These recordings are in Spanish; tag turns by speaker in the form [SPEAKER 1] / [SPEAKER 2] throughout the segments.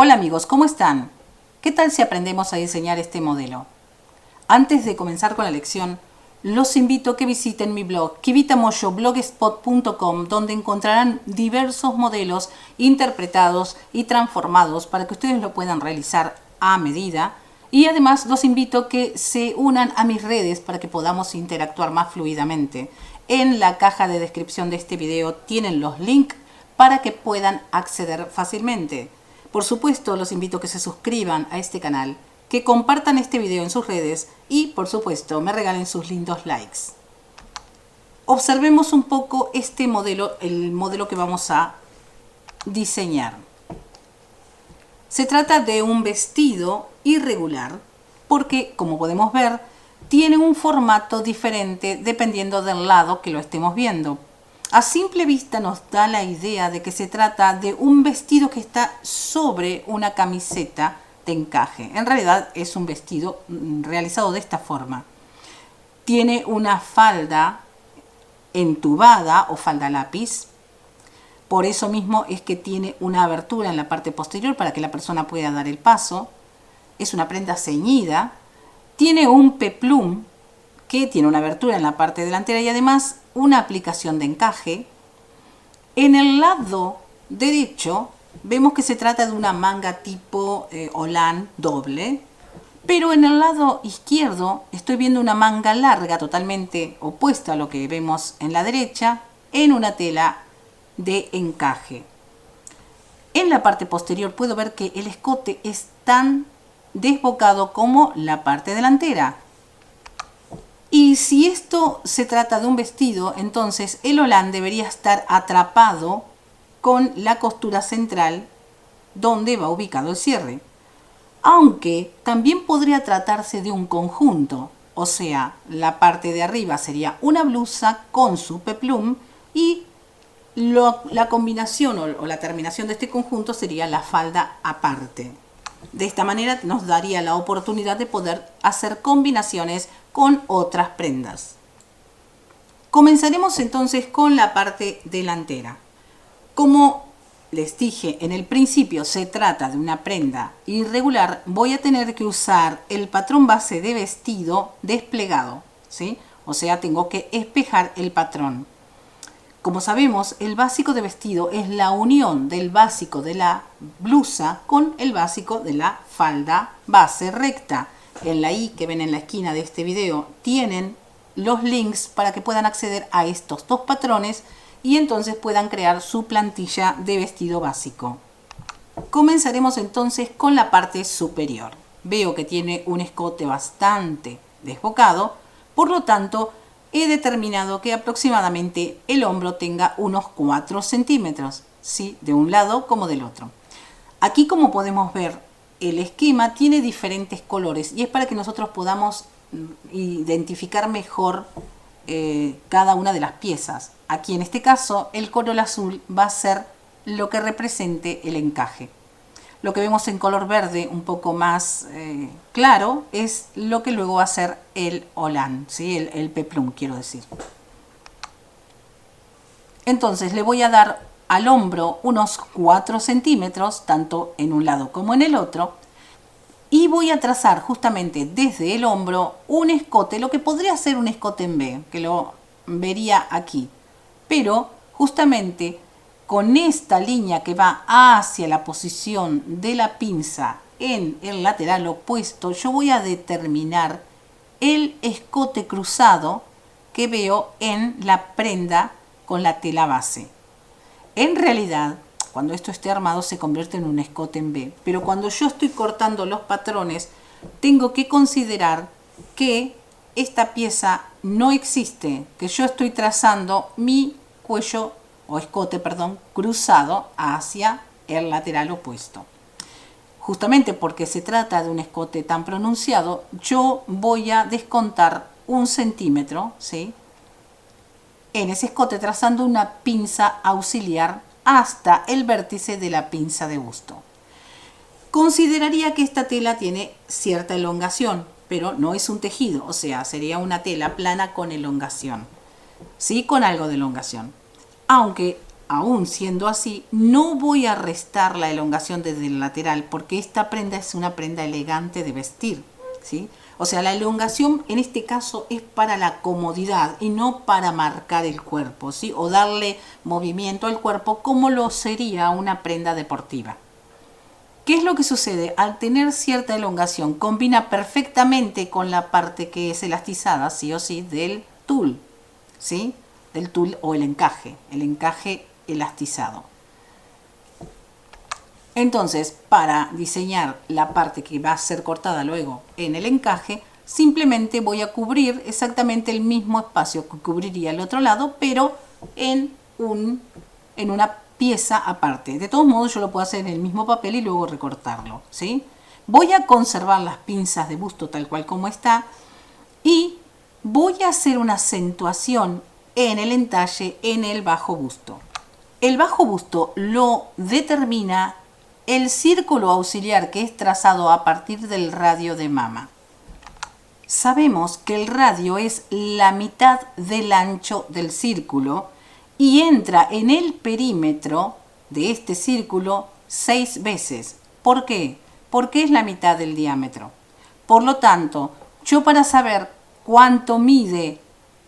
[SPEAKER 1] Hola amigos, ¿cómo están? ¿Qué tal si aprendemos a diseñar este modelo? Antes de comenzar con la lección, los invito a que visiten mi blog kivitamoyoblogspot.com, donde encontrarán diversos modelos interpretados y transformados para que ustedes lo puedan realizar a medida. Y además los invito a que se unan a mis redes para que podamos interactuar más fluidamente. En la caja de descripción de este video tienen los links para que puedan acceder fácilmente. Por supuesto, los invito a que se suscriban a este canal, que compartan este video en sus redes y, por supuesto, me regalen sus lindos likes. Observemos un poco este modelo, el modelo que vamos a diseñar. Se trata de un vestido irregular porque, como podemos ver, tiene un formato diferente dependiendo del lado que lo estemos viendo. A simple vista nos da la idea de que se trata de un vestido que está sobre una camiseta de encaje. En realidad es un vestido realizado de esta forma. Tiene una falda entubada o falda lápiz. Por eso mismo es que tiene una abertura en la parte posterior para que la persona pueda dar el paso. Es una prenda ceñida. Tiene un peplum que tiene una abertura en la parte delantera y además una aplicación de encaje. En el lado derecho vemos que se trata de una manga tipo holán doble, pero en el lado izquierdo estoy viendo una manga larga totalmente opuesta a lo que vemos en la derecha, en una tela de encaje. En la parte posterior puedo ver que el escote es tan desbocado como la parte delantera. Y si esto se trata de un vestido, entonces el holán debería estar atrapado con la costura central donde va ubicado el cierre. Aunque también podría tratarse de un conjunto, o sea, la parte de arriba sería una blusa con su peplum y la combinación o la terminación de este conjunto sería la falda aparte. De esta manera nos daría la oportunidad de poder hacer combinaciones con otras prendas. Comenzaremos entonces con la parte delantera. Como les dije en el principio, se trata de una prenda irregular, voy a tener que usar el patrón base de vestido desplegado, ¿sí? O sea, tengo que espejar el patrón. Como sabemos, el básico de vestido es la unión del básico de la blusa con el básico de la falda base recta. En la i que ven en la esquina de este video tienen los links para que puedan acceder a estos dos patrones y entonces puedan crear su plantilla de vestido básico. Comenzaremos entonces con la parte superior. Veo que tiene un escote bastante desbocado, por lo tanto he determinado que aproximadamente el hombro tenga unos 4 centímetros, ¿sí? De un lado como del otro. Aquí, como podemos ver, el esquema tiene diferentes colores y es para que nosotros podamos identificar mejor cada una de las piezas. Aquí en este caso el color azul va a ser lo que represente el encaje. Lo que vemos en color verde un poco más claro es lo que luego va a ser el holán, ¿sí? el peplum, quiero decir. Entonces le voy a dar al hombro unos 4 centímetros, tanto en un lado como en el otro, y voy a trazar justamente desde el hombro un escote, lo que podría ser un escote en V, que lo vería aquí, pero justamente con esta línea que va hacia la posición de la pinza en el lateral opuesto, yo voy a determinar el escote cruzado que veo en la prenda con la tela base. En realidad, cuando esto esté armado se convierte en un escote en V, pero cuando yo estoy cortando los patrones, tengo que considerar que esta pieza no existe, que yo estoy trazando mi cuello o escote, perdón, cruzado hacia el lateral opuesto. Justamente porque se trata de un escote tan pronunciado, yo voy a descontar 1 centímetro, ¿sí? En ese escote, trazando una pinza auxiliar hasta el vértice de la pinza de busto. Consideraría que esta tela tiene cierta elongación, pero no es un tejido, o sea, sería una tela plana con elongación, ¿sí? Con algo de elongación. Aunque aún siendo así, no voy a restar la elongación desde el lateral porque esta prenda es una prenda elegante de vestir, ¿sí? O sea, la elongación en este caso es para la comodidad y no para marcar el cuerpo, ¿sí? O darle movimiento al cuerpo como lo sería una prenda deportiva. ¿Qué es lo que sucede? Al tener cierta elongación, combina perfectamente con la parte que es elastizada, sí o sí, del tul, ¿sí? Del tul o el encaje elastizado. Entonces, para diseñar la parte que va a ser cortada luego en el encaje, simplemente voy a cubrir exactamente el mismo espacio que cubriría el otro lado, pero en una pieza aparte. De todos modos, yo lo puedo hacer en el mismo papel y luego recortarlo, ¿sí? Voy a conservar las pinzas de busto tal cual como está y voy a hacer una acentuación en el entalle en el bajo busto. El bajo busto lo determina el círculo auxiliar que es trazado a partir del radio de mama. Sabemos que el radio es la mitad del ancho del círculo y entra en el perímetro de este círculo 6 veces. ¿Por qué? Porque es la mitad del diámetro. Por lo tanto, yo para saber cuánto mide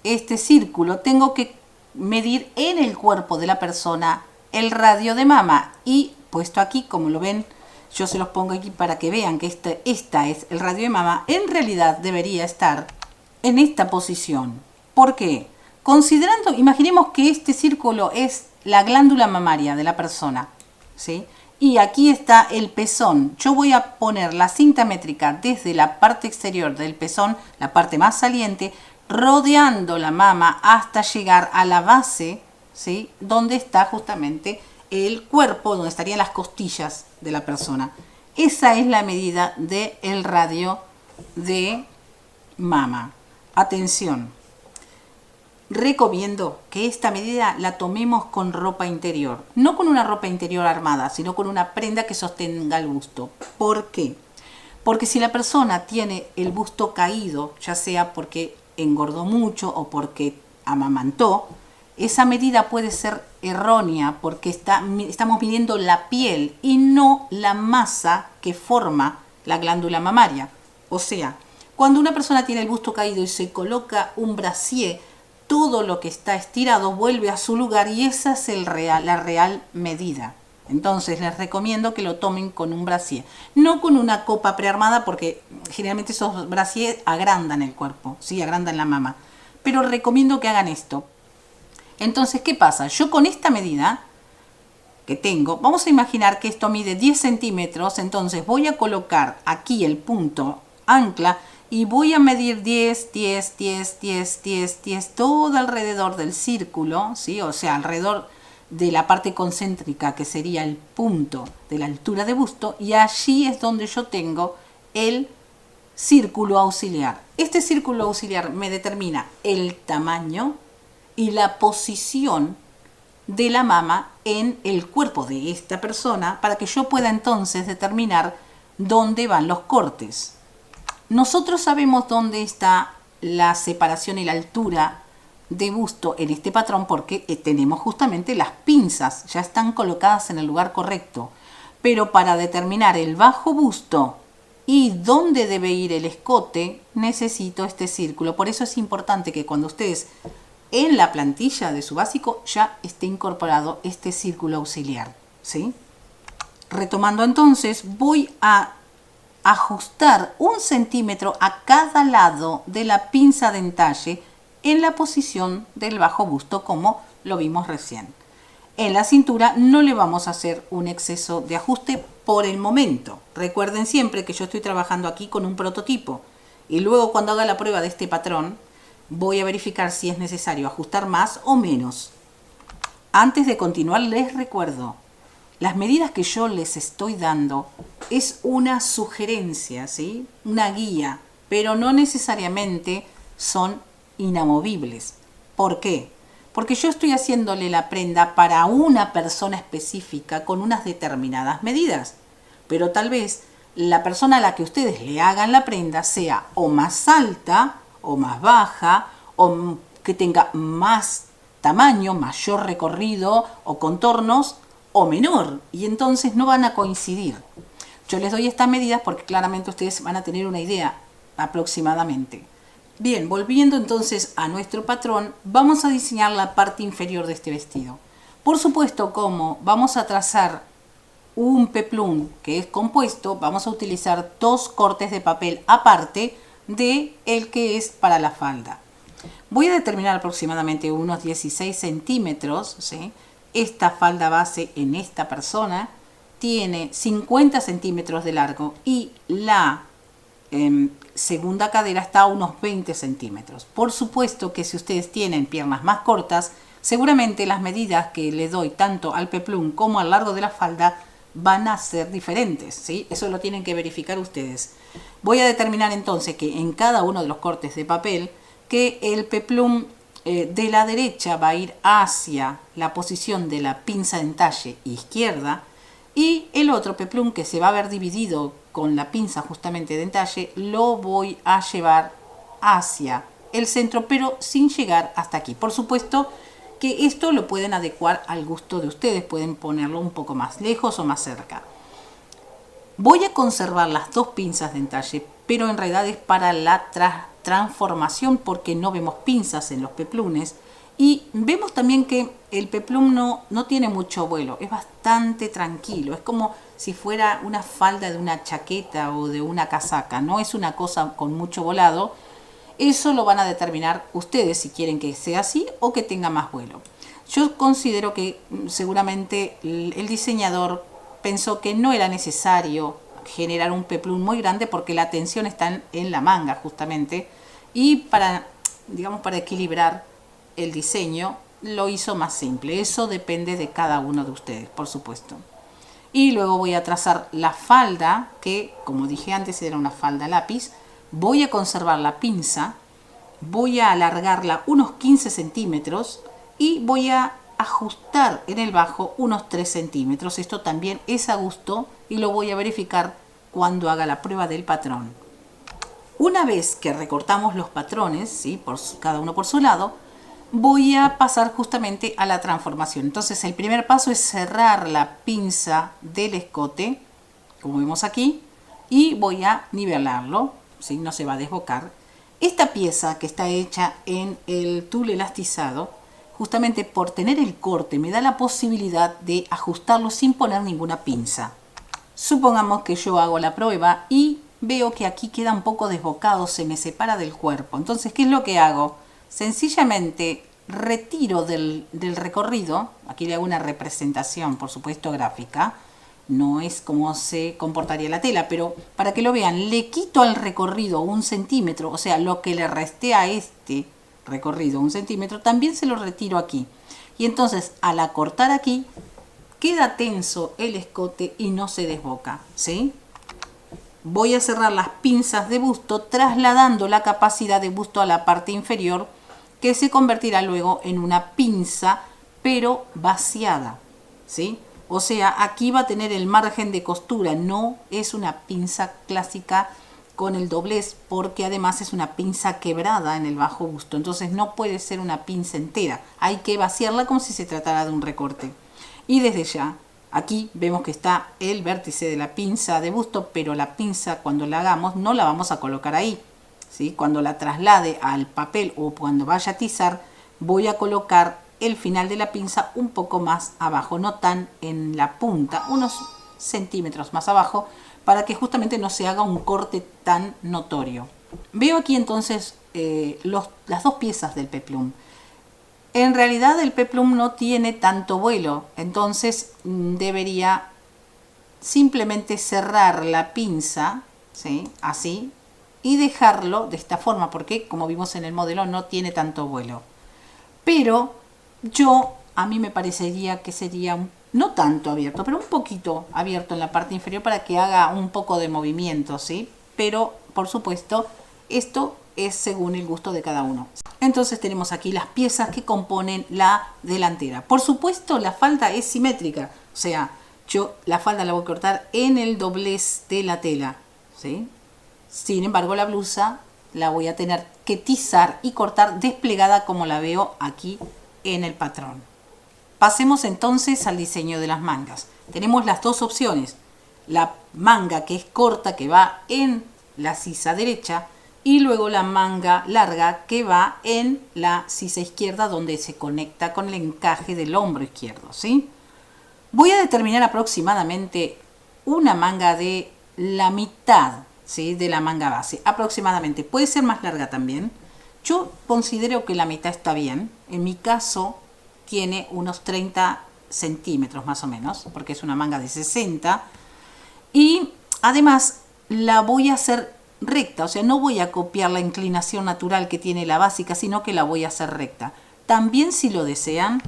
[SPEAKER 1] este círculo tengo que medir en el cuerpo de la persona el radio de mama y puesto aquí, como lo ven, yo se los pongo aquí para que vean que esta es el radio de mama, en realidad debería estar en esta posición. ¿Por qué? Considerando, imaginemos que este círculo es la glándula mamaria de la persona, ¿sí? Y aquí está el pezón. Yo voy a poner la cinta métrica desde la parte exterior del pezón, la parte más saliente, rodeando la mama hasta llegar a la base, ¿sí? Donde está justamente el cuerpo, donde estarían las costillas de la persona. Esa es la medida del radio de mama. Atención, recomiendo que esta medida la tomemos con ropa interior, no con una ropa interior armada, sino con una prenda que sostenga el busto. ¿Por qué? Porque si la persona tiene el busto caído, ya sea porque engordó mucho o porque amamantó, esa medida puede ser errónea porque estamos midiendo la piel y no la masa que forma la glándula mamaria. O sea, cuando una persona tiene el busto caído y se coloca un brasier, todo lo que está estirado vuelve a su lugar y esa es la real medida. Entonces les recomiendo que lo tomen con un brasier, no con una copa prearmada porque generalmente esos brasier agrandan el cuerpo, sí, agrandan la mama. Pero recomiendo que hagan esto. Entonces, ¿qué pasa? Yo con esta medida que tengo, vamos a imaginar que esto mide 10 centímetros, entonces voy a colocar aquí el punto ancla y voy a medir 10, 10, 10, 10, 10, 10, todo alrededor del círculo, ¿sí? O sea, alrededor de la parte concéntrica que sería el punto de la altura de busto y allí es donde yo tengo el círculo auxiliar. Este círculo auxiliar me determina el tamaño y la posición de la mama en el cuerpo de esta persona para que yo pueda entonces determinar dónde van los cortes. Nosotros sabemos dónde está la separación y la altura de busto en este patrón porque tenemos justamente las pinzas, ya están colocadas en el lugar correcto. Pero para determinar el bajo busto y dónde debe ir el escote, necesito este círculo. Por eso es importante que cuando ustedes en la plantilla de su básico ya esté incorporado este círculo auxiliar, ¿sí? Retomando entonces, voy a ajustar 1 centímetro a cada lado de la pinza de entalle en la posición del bajo busto como lo vimos recién. En la cintura no le vamos a hacer un exceso de ajuste por el momento. Recuerden siempre que yo estoy trabajando aquí con un prototipo y luego cuando haga la prueba de este patrón voy a verificar si es necesario ajustar más o menos. Antes de continuar les recuerdo, las medidas que yo les estoy dando es una sugerencia, ¿sí? Una guía, pero no necesariamente son inamovibles. ¿Por qué? Porque yo estoy haciéndole la prenda para una persona específica con unas determinadas medidas, pero tal vez la persona a la que ustedes le hagan la prenda sea o más alta o más baja o que tenga más tamaño, mayor recorrido o contornos o menor, y entonces no van a coincidir. Yo les doy estas medidas porque claramente ustedes van a tener una idea aproximadamente. Bien, volviendo entonces a nuestro patrón, vamos a diseñar la parte inferior de este vestido. Por supuesto, como vamos a trazar un peplum que es compuesto, vamos a utilizar 2 cortes de papel aparte de el que es para la falda. Voy a determinar aproximadamente unos 16 centímetros, ¿sí? Esta falda base en esta persona tiene 50 centímetros de largo y la segunda cadera está a unos 20 centímetros. Por supuesto que si ustedes tienen piernas más cortas, seguramente las medidas que le doy tanto al peplum como al largo de la falda van a ser diferentes, ¿sí? Eso lo tienen que verificar ustedes. Voy a determinar entonces que en cada uno de los cortes de papel que el peplum de la derecha va a ir hacia la posición de la pinza de entalle izquierda y el otro peplum que se va a ver dividido con la pinza justamente de entalle lo voy a llevar hacia el centro pero sin llegar hasta aquí. Por supuesto que esto lo pueden adecuar al gusto de ustedes, pueden ponerlo un poco más lejos o más cerca. Voy a conservar las 2 pinzas de entalle, pero en realidad es para la transformación porque no vemos pinzas en los peplunes y vemos también que el peplum no tiene mucho vuelo, es bastante tranquilo, es como si fuera una falda de una chaqueta o de una casaca, no es una cosa con mucho volado. Eso lo van a determinar ustedes si quieren que sea así o que tenga más vuelo. Yo considero que seguramente el diseñador pensó que no era necesario generar un peplum muy grande porque la tensión está en la manga justamente y para equilibrar el diseño lo hizo más simple. Eso depende de cada uno de ustedes, por supuesto. Y luego voy a trazar la falda que, como dije antes, era una falda lápiz. Voy a conservar la pinza, voy a alargarla unos 15 centímetros y voy a ajustar en el bajo unos 3 centímetros. Esto también es a gusto y lo voy a verificar cuando haga la prueba del patrón. Una vez que recortamos los patrones, ¿sí? Cada uno por su lado, voy a pasar justamente a la transformación. Entonces el primer paso es cerrar la pinza del escote, como vemos aquí, y voy a nivelarlo, ¿sí? No se va a desbocar. Esta pieza que está hecha en el tul elastizado, justamente por tener el corte, me da la posibilidad de ajustarlo sin poner ninguna pinza. Supongamos que yo hago la prueba y veo que aquí queda un poco desbocado, se me separa del cuerpo. Entonces, ¿qué es lo que hago? Sencillamente retiro del recorrido, aquí le hago una representación, por supuesto, gráfica. No es como se comportaría la tela, pero para que lo vean, le quito al recorrido 1 centímetro, o sea, lo que le resté a este recorrido 1 centímetro, también se lo retiro aquí. Y entonces, al acortar aquí, queda tenso el escote y no se desboca, ¿sí? Voy a cerrar las pinzas de busto, trasladando la capacidad de busto a la parte inferior, que se convertirá luego en una pinza, pero vaciada, ¿sí? O sea, aquí va a tener el margen de costura, no es una pinza clásica con el doblez, porque además es una pinza quebrada en el bajo busto, entonces no puede ser una pinza entera, hay que vaciarla como si se tratara de un recorte. Y desde ya, aquí vemos que está el vértice de la pinza de busto, pero la pinza cuando la hagamos no la vamos a colocar ahí, ¿sí? Cuando la traslade al papel o cuando vaya a tizar, voy a colocar el final de la pinza un poco más abajo, no tan en la punta, unos centímetros más abajo, para que justamente no se haga un corte tan notorio. Veo aquí entonces las 2 piezas del peplum. En realidad el peplum no tiene tanto vuelo, entonces debería simplemente cerrar la pinza, ¿sí? Así, y dejarlo de esta forma, porque como vimos en el modelo no tiene tanto vuelo. Pero a mí me parecería que sería no tanto abierto, pero un poquito abierto en la parte inferior para que haga un poco de movimiento, ¿sí? Pero, por supuesto, esto es según el gusto de cada uno. Entonces tenemos aquí las piezas que componen la delantera. Por supuesto, la falda es simétrica, o sea, yo la falda la voy a cortar en el doblez de la tela, ¿sí? Sin embargo, la blusa la voy a tener que tizar y cortar desplegada como la veo aquí en el patrón. Pasemos entonces al diseño de las mangas. Tenemos las dos opciones. La manga que es corta, que va en la sisa derecha, y luego la manga larga que va en la sisa izquierda, donde se conecta con el encaje del hombro izquierdo, ¿sí? Voy a determinar aproximadamente una manga de la mitad, ¿sí?, de la manga base. Aproximadamente. Puede ser más larga también. Yo considero que la mitad está bien. En mi caso tiene unos 30 centímetros más o menos, porque es una manga de 60. Y además la voy a hacer recta, o sea, no voy a copiar la inclinación natural que tiene la básica, sino que la voy a hacer recta. También, si lo desean,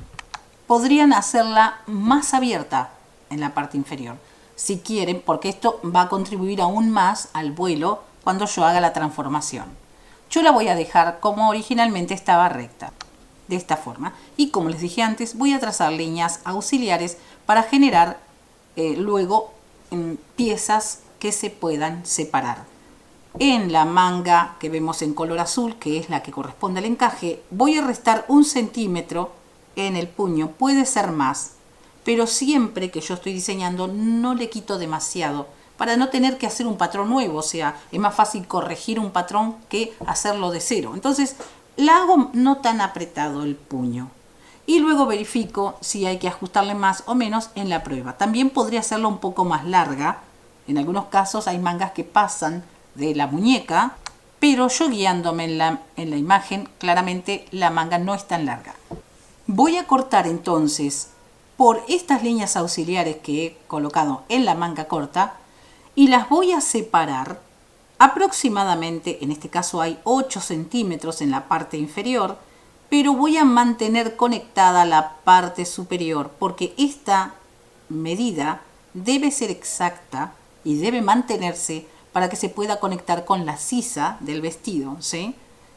[SPEAKER 1] podrían hacerla más abierta en la parte inferior, si quieren, porque esto va a contribuir aún más al vuelo cuando yo haga la transformación. Yo la voy a dejar como originalmente estaba, recta, de esta forma. Y como les dije antes, voy a trazar líneas auxiliares para generar luego piezas que se puedan separar. En la manga que vemos en color azul, que es la que corresponde al encaje, voy a restar 1 centímetro en el puño. Puede ser más, pero siempre que yo estoy diseñando no le quito demasiado para no tener que hacer un patrón nuevo. O sea, es más fácil corregir un patrón que hacerlo de cero. Entonces la hago no tan apretado el puño y luego verifico si hay que ajustarle más o menos en la prueba. También podría hacerlo un poco más larga. En algunos casos hay mangas que pasan de la muñeca, pero yo guiándome en la imagen, claramente la manga no es tan larga. Voy a cortar entonces por estas líneas auxiliares que he colocado en la manga corta y las voy a separar aproximadamente. En este caso hay 8 centímetros en la parte inferior, pero voy a mantener conectada la parte superior porque esta medida debe ser exacta y debe mantenerse para que se pueda conectar con la sisa del vestido, ¿sí?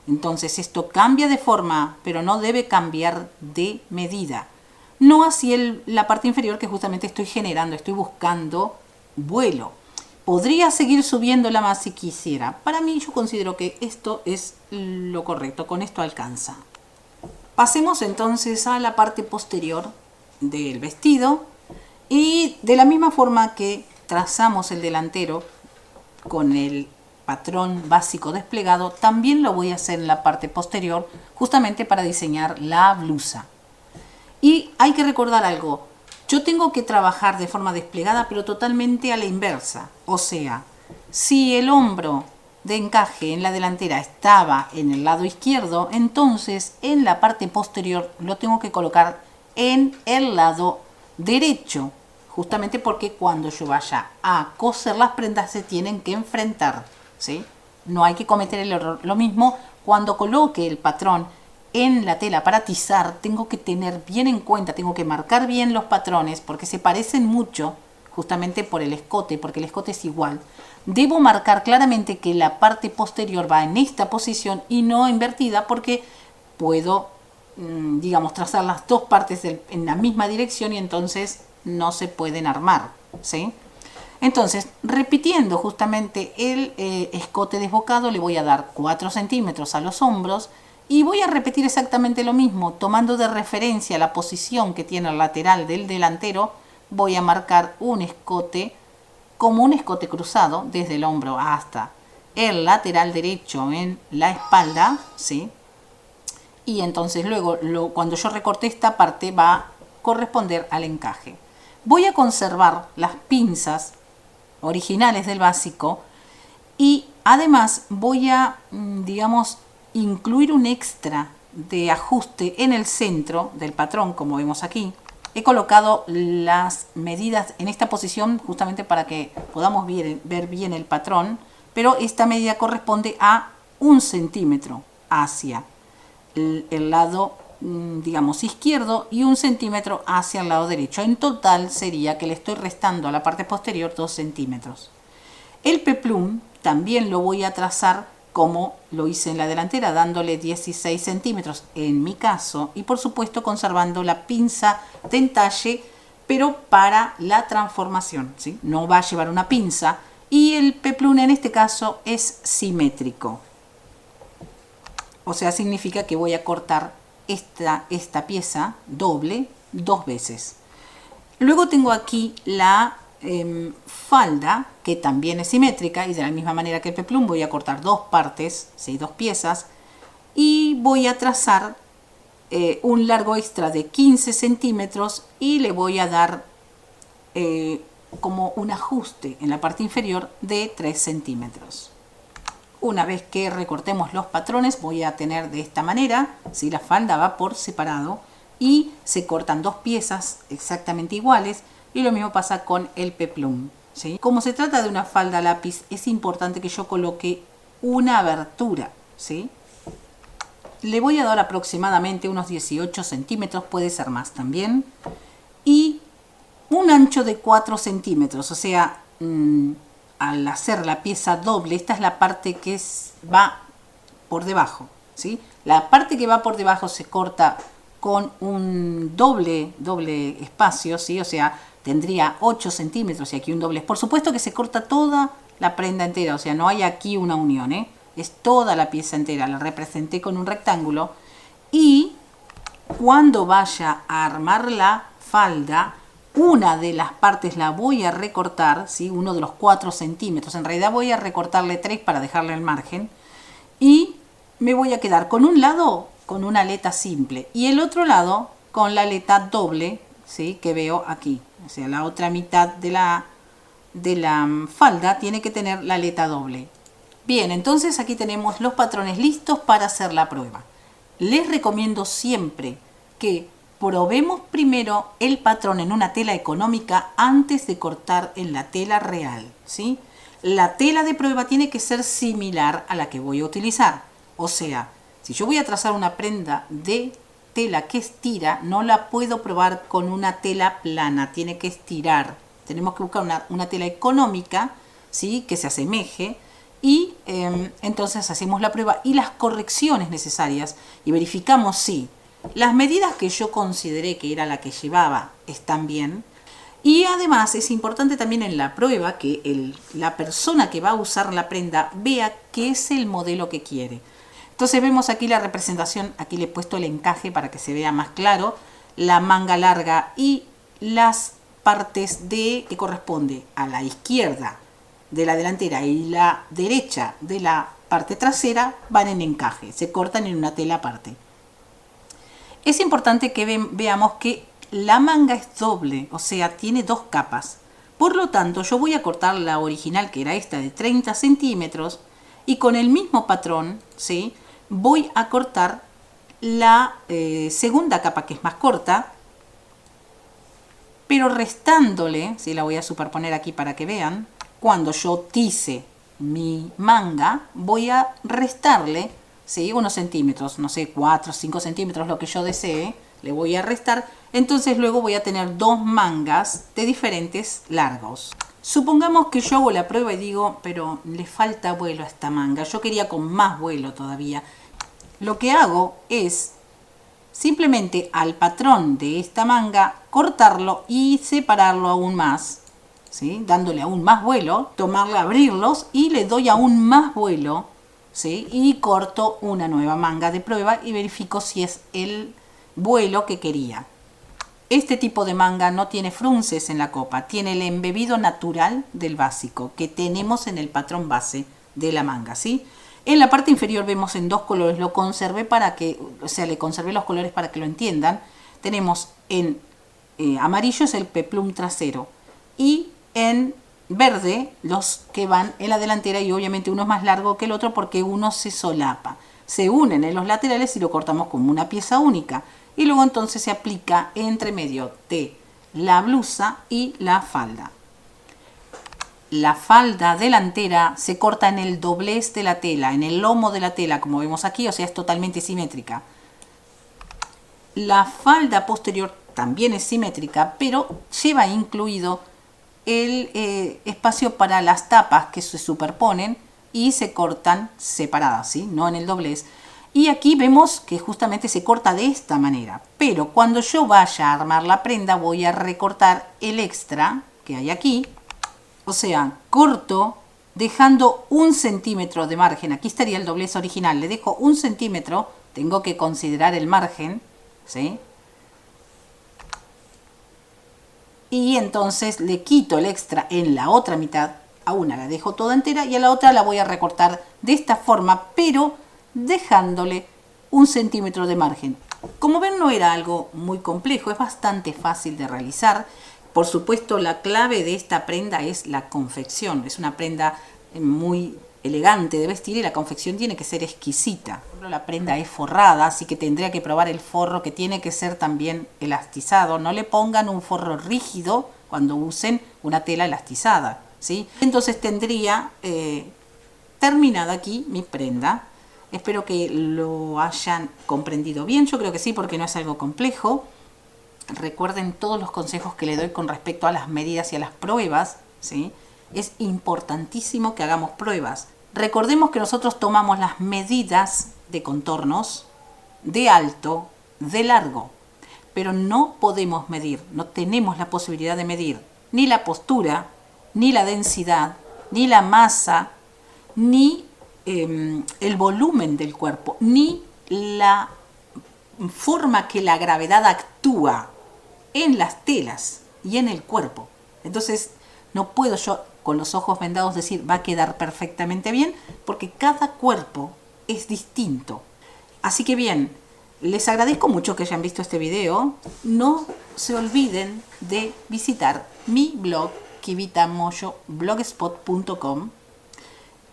[SPEAKER 1] Entonces esto cambia de forma, pero no debe cambiar de medida. No así la parte inferior, que justamente estoy generando, estoy buscando vuelo. Podría seguir subiéndola más si quisiera. Para mí, yo considero que esto es lo correcto, con esto alcanza. Pasemos entonces a la parte posterior del vestido y de la misma forma que trazamos el delantero con el patrón básico desplegado, también lo voy a hacer en la parte posterior, justamente para diseñar la blusa. Y hay que recordar algo: yo tengo que trabajar de forma desplegada, pero totalmente a la inversa. O sea, si el hombro de encaje en la delantera estaba en el lado izquierdo, entonces en la parte posterior lo tengo que colocar en el lado derecho, justamente porque cuando yo vaya a coser las prendas se tienen que enfrentar, ¿sí? No hay que cometer el error. Lo mismo cuando coloque el patrón en la tela para tizar, tengo que tener bien en cuenta, tengo que marcar bien los patrones porque se parecen mucho, justamente por el escote, porque el escote es igual. Debo marcar claramente que la parte posterior va en esta posición y no invertida, porque puedo, digamos, trazar las dos partes en la misma dirección y entonces no se pueden armar, ¿sí? Entonces, repitiendo justamente el escote desbocado, le voy a dar 4 centímetros a los hombros y voy a repetir exactamente lo mismo, tomando de referencia la posición que tiene el lateral del delantero. Voy a marcar un escote como un escote cruzado desde el hombro hasta el lateral derecho en la espalda, ¿sí? Y entonces luego, cuando yo recorte esta parte, va a corresponder al encaje. Voy a conservar las pinzas originales del básico y además voy a, digamos, incluir un extra de ajuste en el centro del patrón, como vemos aquí. He colocado las medidas en esta posición justamente para que podamos ver bien el patrón, pero esta medida corresponde a 1 centímetro hacia el lado, digamos, izquierdo y 1 centímetro hacia el lado derecho. En total sería que le estoy restando a la parte posterior 2 centímetros. El peplum también lo voy a trazar como lo hice en la delantera, dándole 16 centímetros en mi caso, y por supuesto conservando la pinza de entalle, pero para la transformación, ¿sí? No va a llevar una pinza, y el peplum en este caso es simétrico. O sea, significa que voy a cortar esta pieza doble 2 veces. Luego tengo aquí la falda, que también es simétrica, y de la misma manera que el peplum voy a cortar 2 partes, ¿sí? 2 piezas, y voy a trazar un largo extra de 15 centímetros y le voy a dar como un ajuste en la parte inferior de 3 centímetros. Una vez que recortemos los patrones voy a tener de esta manera, ¿sí? La falda va por separado y se cortan 2 piezas exactamente iguales, y lo mismo pasa con el peplum, ¿sí? Como se trata de una falda lápiz, es importante que yo coloque una abertura, ¿sí? Le voy a dar aproximadamente unos 18 centímetros, puede ser más también, y un ancho de 4 centímetros, o sea, al hacer la pieza doble, esta es la parte que va por debajo, ¿sí? La parte que va por debajo se corta con un doble espacio, ¿sí? O sea, tendría 8 centímetros y aquí un doble. Por supuesto que se corta toda la prenda entera, o sea, no hay aquí una unión, ¿eh? Es toda la pieza entera, la representé con un rectángulo. Y cuando vaya a armar la falda, una de las partes la voy a recortar, ¿sí? Uno de los 4 centímetros. En realidad voy a recortarle 3 para dejarle el margen. Y me voy a quedar con un lado con una aleta simple y el otro lado con la aleta doble, ¿sí? Que veo aquí. O sea, la otra mitad de la falda tiene que tener la aleta doble. Bien, entonces aquí tenemos los patrones listos para hacer la prueba. Les recomiendo siempre que probemos primero el patrón en una tela económica antes de cortar en la tela real, ¿sí? La tela de prueba tiene que ser similar a la que voy a utilizar. O sea, si yo voy a trazar una prenda de tela que estira, no la puedo probar con una tela plana, tiene que estirar. Tenemos que buscar una tela económica, ¿sí? Que se asemeje. Y entonces hacemos la prueba y las correcciones necesarias y verificamos si las medidas que yo consideré que era la que llevaba están bien. Y además es importante también en la prueba que la persona que va a usar la prenda vea qué es el modelo que quiere. Entonces vemos aquí la representación, aquí le he puesto el encaje para que se vea más claro, la manga larga y las partes que corresponde a la izquierda de la delantera y la derecha de la parte trasera van en encaje, se cortan en una tela aparte. Es importante que veamos que la manga es doble, o sea, tiene 2 capas. Por lo tanto, yo voy a cortar la original, que era esta de 30 centímetros, y con el mismo patrón, ¿sí? Voy a cortar la segunda capa, que es más corta, pero restándole, ¿sí? La voy a superponer aquí para que vean. Cuando yo tice mi manga, voy a restarle, ¿sí? Unos centímetros, no sé, 4 o 5 centímetros, lo que yo desee, le voy a restar. Entonces luego voy a tener 2 mangas de diferentes largos. Supongamos que yo hago la prueba y digo, pero le falta vuelo a esta manga, yo quería con más vuelo todavía. Lo que hago es simplemente al patrón de esta manga cortarlo y separarlo aún más, ¿sí? Dándole aún más vuelo, tomarla, abrirlos y le doy aún más vuelo, ¿sí? Y corto una nueva manga de prueba y verifico si es el vuelo que quería. Este tipo de manga no tiene frunces en la copa, tiene el embebido natural del básico que tenemos en el patrón base de la manga, ¿sí? En la parte inferior vemos en 2 colores, lo conservé le conservé los colores para que lo entiendan. Tenemos en amarillo es el peplum trasero y en verde los que van en la delantera, y obviamente uno es más largo que el otro porque uno se solapa. Se unen en los laterales y lo cortamos como una pieza única. Y luego entonces se aplica entre medio de la blusa y la falda. La falda delantera se corta en el doblez de la tela, en el lomo de la tela, como vemos aquí, o sea, es totalmente simétrica. La falda posterior también es simétrica, pero lleva incluido el espacio para las tapas que se superponen y se cortan separadas, ¿sí? No en el doblez. Y aquí vemos que justamente se corta de esta manera. Pero cuando yo vaya a armar la prenda voy a recortar el extra que hay aquí. O sea, corto dejando 1 centímetro de margen. Aquí estaría el doblez original. Le dejo 1 centímetro tengo que considerar el margen, ¿sí? Y entonces le quito el extra en la otra mitad. A una la dejo toda entera y a la otra la voy a recortar de esta forma, pero dejándole 1 centímetro de margen. Como ven, no era algo muy complejo, es bastante fácil de realizar. Por supuesto, la clave de esta prenda es la confección. Es una prenda muy elegante de vestir y la confección tiene que ser exquisita. Por ejemplo, la prenda es forrada, así que tendría que probar el forro, que tiene que ser también elastizado. No le pongan un forro rígido cuando usen una tela elastizada, ¿sí? Entonces tendría terminada aquí mi prenda. Espero que lo hayan comprendido bien. Yo creo que sí, porque no es algo complejo. Recuerden todos los consejos que les doy con respecto a las medidas y a las pruebas, ¿sí? Es importantísimo que hagamos pruebas. Recordemos que nosotros tomamos las medidas de contornos, de alto, de largo, pero no podemos medir, no tenemos la posibilidad de medir ni la postura, ni la densidad, ni la masa, ni el volumen del cuerpo, ni la forma que la gravedad actúa en las telas y en el cuerpo. Entonces no puedo yo con los ojos vendados decir va a quedar perfectamente bien, porque cada cuerpo es distinto. Así que bien, les agradezco mucho que hayan visto este video. No se olviden de visitar mi blog kivitamoyoblogspot.com.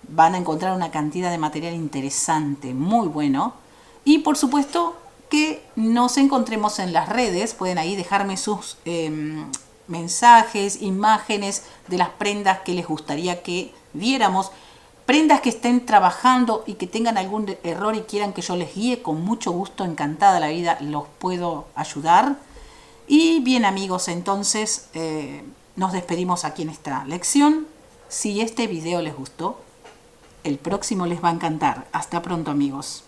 [SPEAKER 1] Van a encontrar una cantidad de material interesante, muy bueno. Y por supuesto que nos encontremos en las redes. Pueden ahí dejarme sus mensajes, imágenes de las prendas que les gustaría que viéramos. Prendas que estén trabajando y que tengan algún error y quieran que yo les guíe, con mucho gusto, encantada la vida, los puedo ayudar. Y bien amigos, entonces nos despedimos aquí en esta lección. Si este video les gustó, el próximo les va a encantar. Hasta pronto amigos.